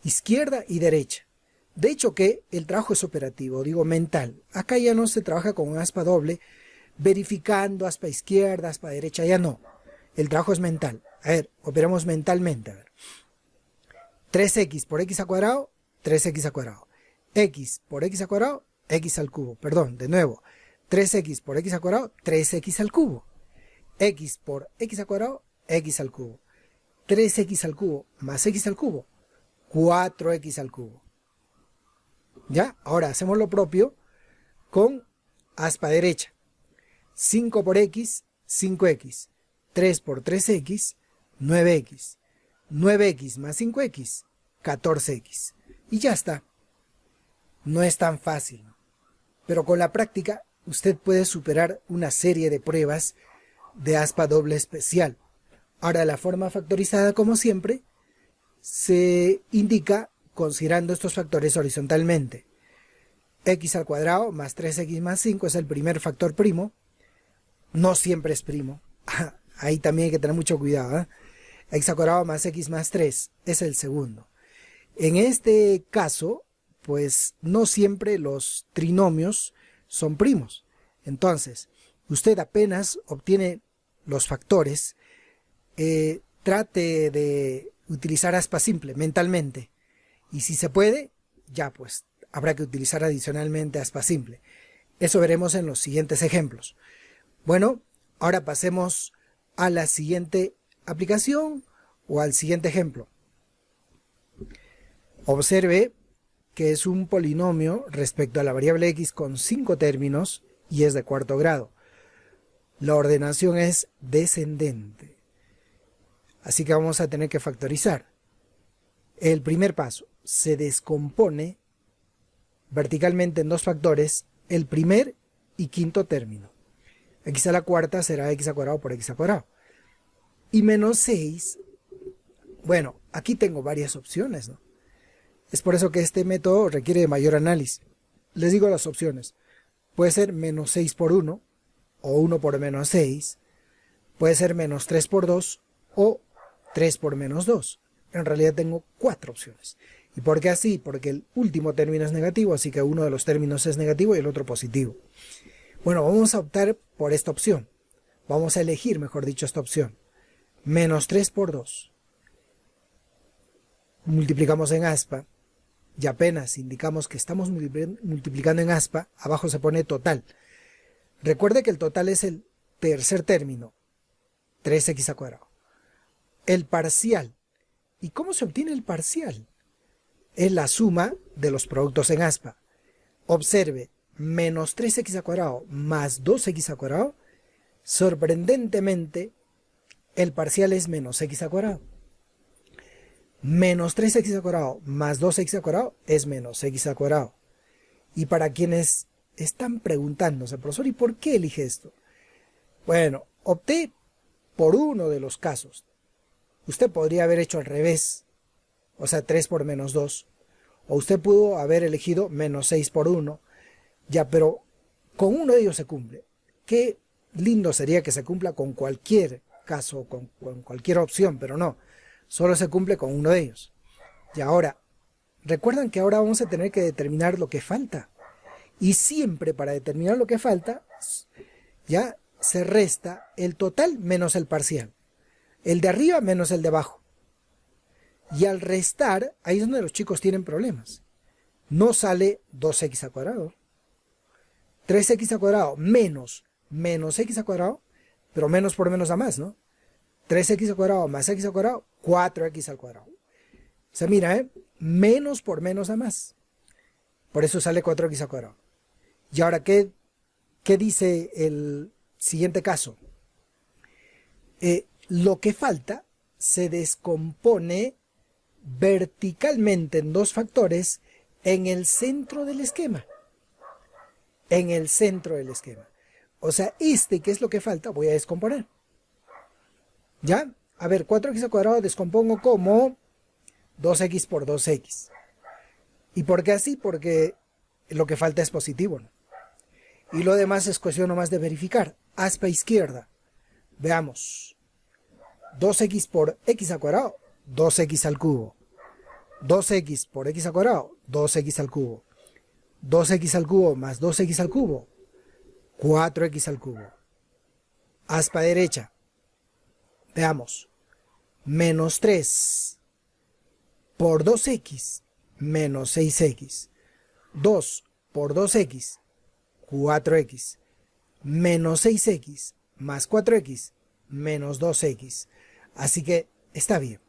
Speaker 1: izquierda y derecha. De hecho que el trabajo es operativo, digo mental. Acá ya no se trabaja con un aspa doble, verificando aspa izquierda, aspa derecha, ya no. El trabajo es mental. A ver, operamos mentalmente. A ver. 3x por x al cuadrado, 3x al cuadrado. X por x al cuadrado, x al cubo. Perdón, de nuevo. 3x por x al cuadrado, 3x al cubo. X por x al cuadrado, x al cubo. 3x al cubo más x al cubo, 4x al cubo. ¿Ya? Ahora hacemos lo propio con aspa derecha. 5 por x, 5x. 3 por 3x, 9x. 9x más 5x, 14x. Y ya está. No es tan fácil, ¿no? Pero con la práctica usted puede superar una serie de pruebas de aspa doble especial. Ahora la forma factorizada, como siempre, se indica considerando estos factores horizontalmente. X al cuadrado más 3x más 5 es el primer factor primo. No siempre es primo. Ahí también hay que tener mucho cuidado, ¿eh? X al cuadrado más x más 3 es el segundo. En este caso, pues no siempre los trinomios son primos. Entonces, usted apenas obtiene los factores, trate de utilizar aspa simple mentalmente. Y si se puede, ya pues habrá que utilizar adicionalmente aspa simple. Eso veremos en los siguientes ejemplos. Bueno, ahora pasemos a la siguiente aplicación o al siguiente ejemplo. Observe que es un polinomio respecto a la variable x con 5 términos y es de cuarto grado. La ordenación es descendente. Así que vamos a tener que factorizar. El primer paso, se descompone verticalmente en dos factores el primer y quinto término. X a la cuarta será x al cuadrado por x al cuadrado. Y menos 6, bueno, aquí tengo varias opciones, ¿no? Es por eso que este método requiere de mayor análisis. Les digo las opciones. Puede ser menos 6 por 1, o 1 por menos 6. Puede ser menos 3 por 2, o 3 por menos 2. En realidad tengo 4 opciones. ¿Y por qué así? Porque el último término es negativo, así que uno de los términos es negativo y el otro positivo. Bueno, vamos a optar por esta opción. Vamos a elegir, mejor dicho, esta opción. Menos 3 por 2. Multiplicamos en aspa. Y apenas indicamos que estamos multiplicando en aspa, abajo se pone total. Recuerde que el total es el tercer término, 3x al cuadrado. El parcial. ¿Y cómo se obtiene el parcial? Es la suma de los productos en aspa. Observe, menos 3x al cuadrado más 2x al cuadrado, sorprendentemente, el parcial es menos x al cuadrado. Menos 3x al cuadrado más 2x al cuadrado es menos x al cuadrado. Y para quienes están preguntándose, profesor, ¿y por qué elige esto? Bueno, opté por uno de los casos. Usted podría haber hecho al revés, o sea, 3 por menos 2. O usted pudo haber elegido menos 6 por 1. Ya, pero con uno de ellos se cumple. Qué lindo sería que se cumpla con cualquier caso, con cualquier opción, pero no. Solo se cumple con uno de ellos. Y ahora, recuerdan que ahora vamos a tener que determinar lo que falta. Y siempre para determinar lo que falta, ya se resta el total menos el parcial. El de arriba menos el de abajo. Y al restar, ahí es donde los chicos tienen problemas. No sale 2x al cuadrado. 3x al cuadrado menos x al cuadrado, pero menos por menos da más, ¿no? 3x al cuadrado más x al cuadrado, 4x al cuadrado. O sea, mira, menos por menos da más. Por eso sale 4x al cuadrado. Y ahora, ¿qué dice el siguiente caso? Lo que falta se descompone verticalmente en dos factores en el centro del esquema. En el centro del esquema. O sea, ¿qué es lo que falta? Voy a descomponer. ¿Ya? A ver, 4x al cuadrado descompongo como 2x por 2x. ¿Y por qué así? Porque lo que falta es positivo, ¿no? Y lo demás es cuestión nomás de verificar. Aspa izquierda. Veamos. 2x por x al cuadrado, 2x al cubo. 2x por x al cuadrado, 2x al cubo. 2x al cubo más 2x al cubo, 4x al cubo. Aspa derecha. Veamos. Menos 3 por 2x menos 6x. 2 por 2x, 4x. Menos 6x más 4x menos 2x. Así que está bien.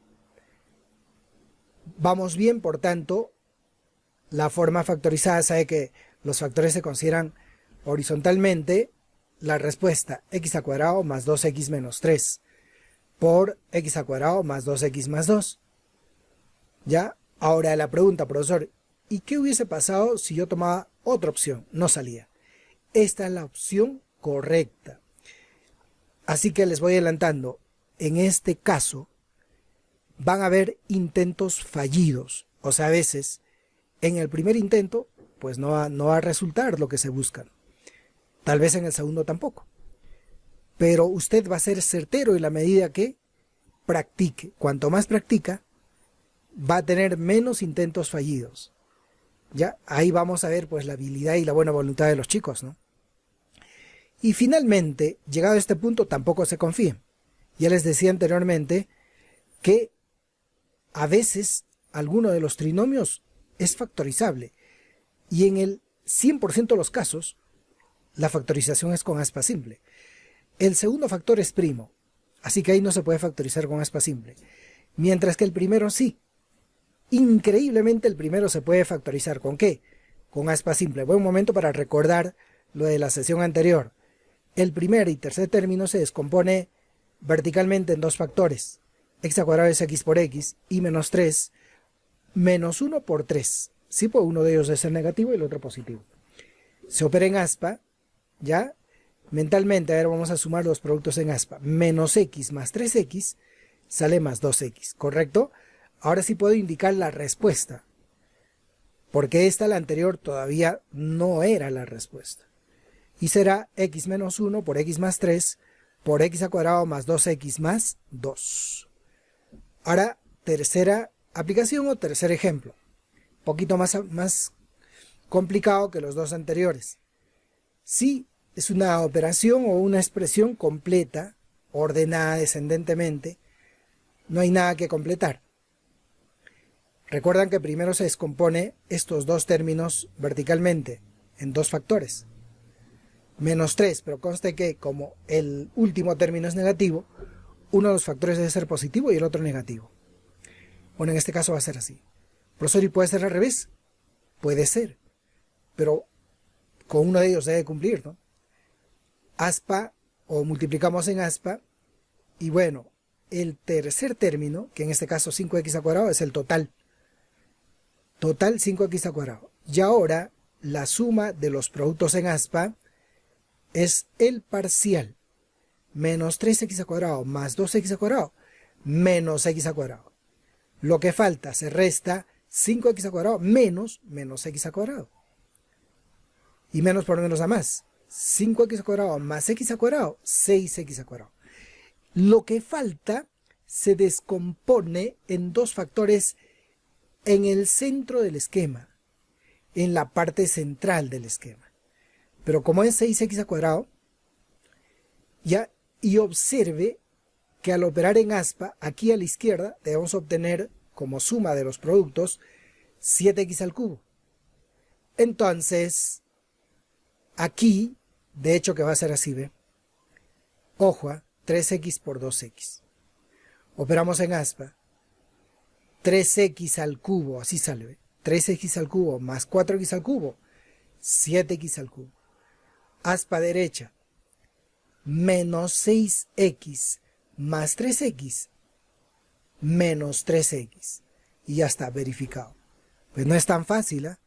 Speaker 1: Vamos bien, por tanto, la forma factorizada sabe que los factores se consideran horizontalmente. La respuesta x al cuadrado más 2x menos 3 por x al cuadrado más 2x más 2. ¿Ya? Ahora la pregunta, profesor, ¿y qué hubiese pasado si yo tomaba otra opción? No salía. Esta es la opción correcta. Así que les voy adelantando. En este caso, van a haber intentos fallidos. O sea, a veces, en el primer intento, pues no va a resultar lo que se busca. Tal vez en el segundo tampoco. Pero usted va a ser certero en la medida que practique. Cuanto más practica, va a tener menos intentos fallidos. ¿Ya? Ahí vamos a ver pues la habilidad y la buena voluntad de los chicos, ¿no? Y finalmente, llegado a este punto, tampoco se confíen. Ya les decía anteriormente que a veces alguno de los trinomios es factorizable. Y en el 100% de los casos, la factorización es con aspa simple. El segundo factor es primo, así que ahí no se puede factorizar con aspa simple. Mientras que el primero sí. Increíblemente el primero se puede factorizar. ¿Con qué? Con aspa simple. Buen momento para recordar lo de la sesión anterior. El primer y tercer término se descompone verticalmente en dos factores. X al cuadrado es x por x y menos 3 menos 1 por 3. Sí, pues uno de ellos debe ser negativo y el otro positivo. Se opera en aspa, ¿ya? Mentalmente, a ver, vamos a sumar los productos en aspa. Menos x más 3x sale más 2x, ¿correcto? Ahora sí puedo indicar la respuesta, porque esta, la anterior, todavía no era la respuesta. Y será x menos 1 por x más 3 por x al cuadrado más 2x más 2. Ahora, tercera aplicación o tercer ejemplo. Un poquito más complicado que los dos anteriores. Si es una operación o una expresión completa, ordenada descendentemente, no hay nada que completar. Recuerdan que primero se descompone estos dos términos verticalmente en dos factores. Menos 3, pero conste que como el último término es negativo, uno de los factores debe ser positivo y el otro negativo. Bueno, en este caso va a ser así. Profesor, ¿y puede ser al revés? Puede ser, pero con uno de ellos debe cumplir, ¿no? Aspa, o multiplicamos en aspa, y bueno, el tercer término, que en este caso 5x al cuadrado, es el total. Total 5x al cuadrado. Y ahora, la suma de los productos en aspa es el parcial. Menos 3x al cuadrado más 2x al cuadrado, menos x al cuadrado. Lo que falta se resta 5x al cuadrado menos x al cuadrado. Y menos por menos a más. 5x al cuadrado más x al cuadrado, 6x al cuadrado. Lo que falta se descompone en dos factores en el centro del esquema, en la parte central del esquema. Pero como es 6x al cuadrado, ya, y observe que al operar en aspa, aquí a la izquierda debemos obtener como suma de los productos 7x al cubo. Entonces, aquí, de hecho que va a ser así, ¿ve? Ojo, 3x por 2x. Operamos en aspa. 3x al cubo, así sale, ¿ve? 3x al cubo más 4x al cubo, 7x al cubo. Aspa derecha, menos 6x más 3x, menos 3x. Y ya está, verificado. Pues no es tan fácil, ¿eh?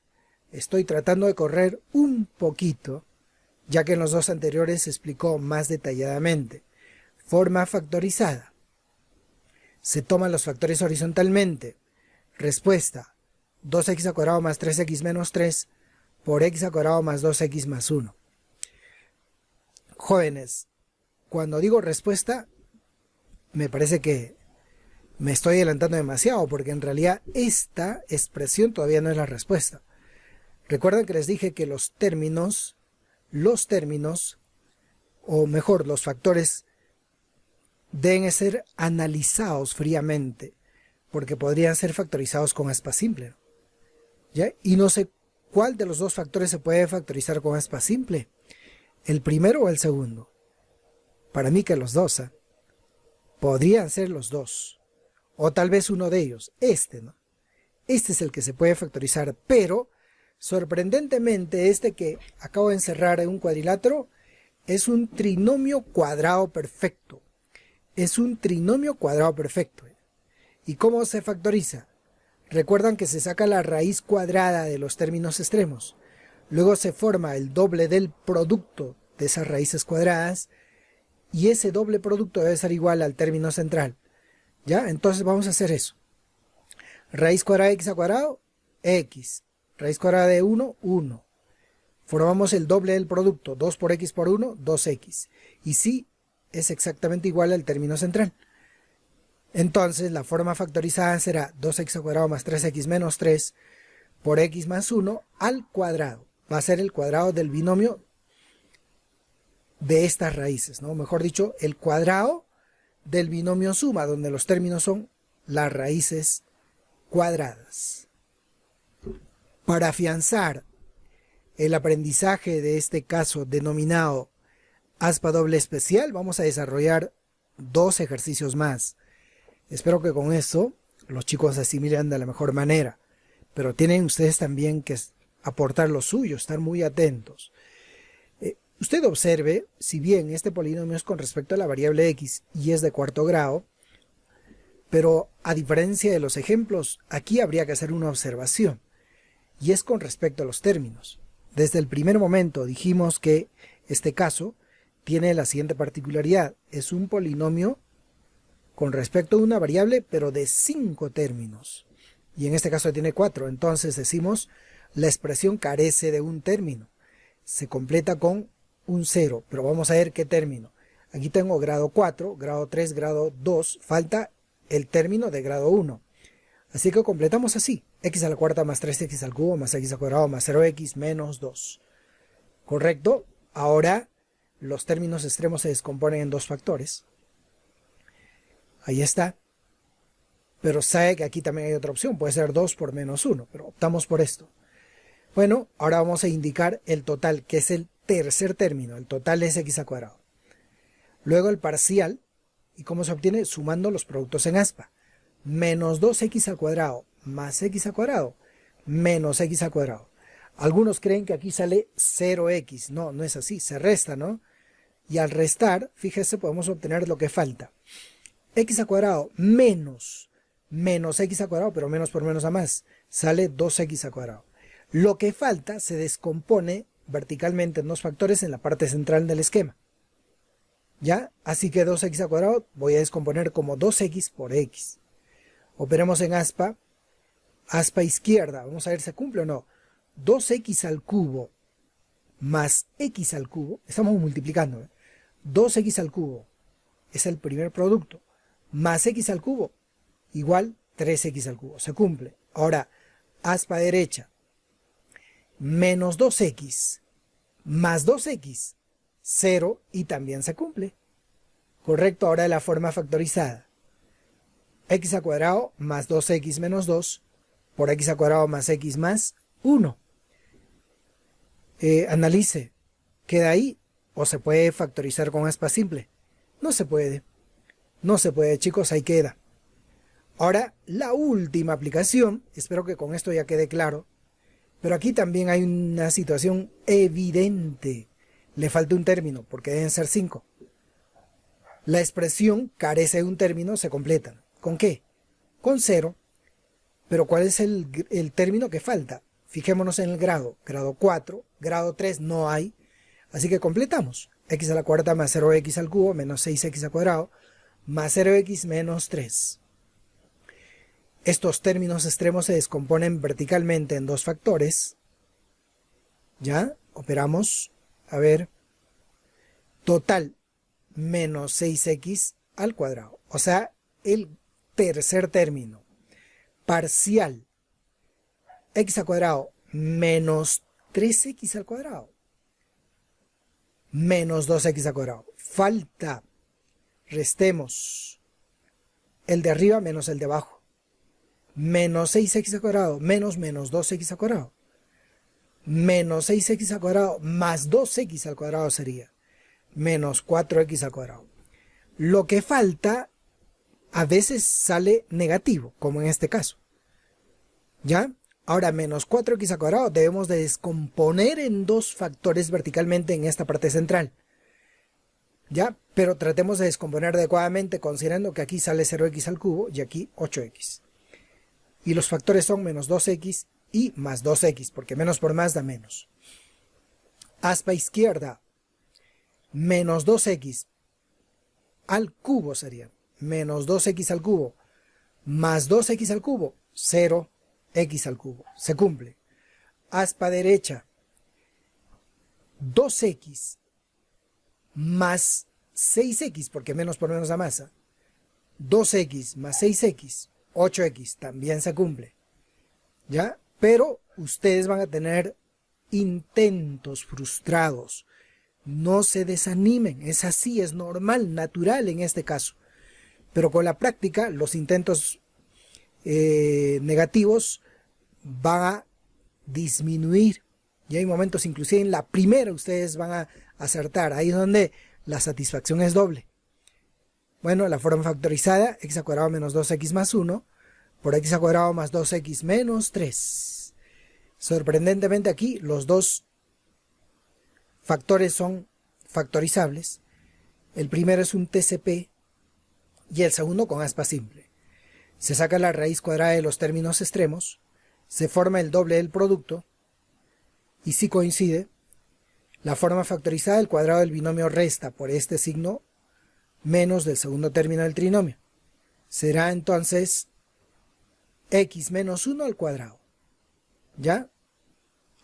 Speaker 1: Estoy tratando de correr un poquito, ya que en los dos anteriores se explicó más detalladamente. Forma factorizada. Se toman los factores horizontalmente. Respuesta, 2x al cuadrado más 3x menos 3 por x al cuadrado más 2x más 1. Jóvenes, cuando digo respuesta, me parece que me estoy adelantando demasiado, porque en realidad esta expresión todavía no es la respuesta. Recuerden que les dije que los términos, o mejor, los factores, deben ser analizados fríamente, porque podrían ser factorizados con aspa simple, ¿no? ¿Ya? Y no sé cuál de los dos factores se puede factorizar con aspa simple, el primero o el segundo. Para mí que los dos, ¿eh? Podrían ser los dos, o tal vez uno de ellos, ¿no? Este es el que se puede factorizar, pero sorprendentemente este que acabo de encerrar en un cuadrilátero es un trinomio cuadrado perfecto. Es un trinomio cuadrado perfecto. ¿Y cómo se factoriza? Recuerdan que se saca la raíz cuadrada de los términos extremos. Luego se forma el doble del producto de esas raíces cuadradas. Y ese doble producto debe ser igual al término central. ¿Ya? Entonces vamos a hacer eso. Raíz cuadrada de x al cuadrado, x. Raíz cuadrada de 1, 1. Formamos el doble del producto, 2 por x por 1, 2x. Y sí, es exactamente igual al término central. Entonces la forma factorizada será 2x al cuadrado más 3x menos 3 por x más 1 al cuadrado. Va a ser el cuadrado del binomio de estas raíces, ¿no? Mejor dicho, el cuadrado del binomio suma, donde los términos son las raíces cuadradas. Para afianzar el aprendizaje de este caso denominado aspa doble especial, vamos a desarrollar dos ejercicios más. Espero que con esto los chicos asimilen de la mejor manera, pero tienen ustedes también que aportar lo suyo, estar muy atentos. Usted observe, si bien este polinomio es con respecto a la variable x y es de cuarto grado, pero a diferencia de los ejemplos, aquí habría que hacer una observación. y es con respecto a los términos. Desde el primer momento dijimos que este caso tiene la siguiente particularidad: es un polinomio con respecto a una variable, pero de 5 términos. Y en este caso tiene 4. Entonces decimos, la expresión carece de un término. Se completa con un 0. Pero vamos a ver qué término. Aquí tengo grado 4, grado 3, grado 2. Falta el término de grado 1. Así que completamos así. X a la cuarta más 3x al cubo más x al cuadrado más 0x menos 2. ¿Correcto? Ahora los términos extremos se descomponen en dos factores. Ahí está. Pero sabe que aquí también hay otra opción. Puede ser 2 por menos 1. Pero optamos por esto. Bueno, ahora vamos a indicar el total, que es el tercer término. El total es x al cuadrado. Luego el parcial. ¿Y cómo se obtiene? Sumando los productos en aspa. Menos 2x al cuadrado más x al cuadrado menos x al cuadrado. Algunos creen que aquí sale 0x. No, no es así. Se resta, ¿no? Y al restar, fíjese, podemos obtener lo que falta. X al cuadrado menos x al cuadrado, pero menos por menos a más, sale 2x al cuadrado. Lo que falta se descompone verticalmente en dos factores en la parte central del esquema. ¿Ya? Así que 2x al cuadrado voy a descomponer como 2x por x. Operemos en aspa izquierda. Vamos a ver si cumple o no. 2x al cubo más x al cubo, estamos multiplicando, 2x al cubo es el primer producto, más x al cubo igual 3x al cubo, se cumple. Ahora, aspa derecha, menos 2x más 2x, 0, y también se cumple. Correcto. Ahora la forma factorizada, x al cuadrado más 2x menos 2 por x al cuadrado más x más 1. Analice, ¿queda ahí o se puede factorizar con aspa simple? No se puede. No se puede, chicos, ahí queda. Ahora, la última aplicación, espero que con esto ya quede claro, pero aquí también hay una situación evidente. Le falta un término, porque deben ser 5. La expresión carece de un término, se completan. ¿Con qué? Con 0. Pero ¿cuál es el término que falta? Fijémonos en el grado. Grado 4, grado 3 no hay. Así que completamos. X a la cuarta más 0x al cubo menos 6x al cuadrado más 0x menos 3. Estos términos extremos se descomponen verticalmente en dos factores. ¿Ya? Operamos. A ver. Total menos 6x al cuadrado. O sea, el tercer término. Parcial. X al cuadrado menos 3x al cuadrado menos 2x al cuadrado. Falta. Restemos el de arriba menos el de abajo. Menos 6x al cuadrado menos 2x al cuadrado. Menos 6x al cuadrado más 2x al cuadrado sería menos 4x al cuadrado. Lo que falta a veces sale negativo, como en este caso. ¿Ya? Ahora, menos 4x al cuadrado debemos de descomponer en dos factores verticalmente en esta parte central. ¿Ya? Pero tratemos de descomponer adecuadamente considerando que aquí sale 0x al cubo y aquí 8x. Y los factores son menos 2x y más 2x, porque menos por más da menos. Aspa izquierda, menos 2x al cubo sería. Menos 2x al cubo más 2x al cubo, 0x al cubo. Se cumple. Aspa derecha, 2x más 6x, porque menos por menos da masa. 2x más 6x, 8x, también se cumple. ¿Ya? Pero ustedes van a tener intentos frustrados. No se desanimen, es así, es normal, natural en este caso. Pero con la práctica, los intentos negativos van a disminuir. Y hay momentos, inclusive en la primera, ustedes van a acertar. Ahí es donde la satisfacción es doble. Bueno, la forma factorizada, x al cuadrado menos 2x más 1, por x al cuadrado más 2x menos 3. Sorprendentemente aquí, los dos factores son factorizables. El primero es un TCP y el segundo con aspa simple. Se saca la raíz cuadrada de los términos extremos, se forma el doble del producto, y si coincide, la forma factorizada del cuadrado del binomio resta por este signo menos del segundo término del trinomio. Será entonces x menos 1 al cuadrado. ¿Ya?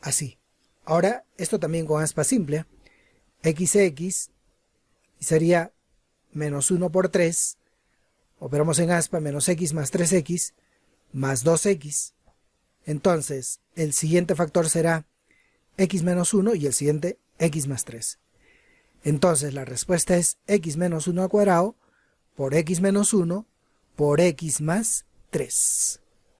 Speaker 1: Así. Ahora, esto también con aspa simple. X y sería menos 1 por 3. Operamos en aspa, menos x más 3x más 2x. Entonces, el siguiente factor será x menos 1 y el siguiente x más 3. Entonces, la respuesta es x menos 1 al cuadrado por x menos 1 por x más 3.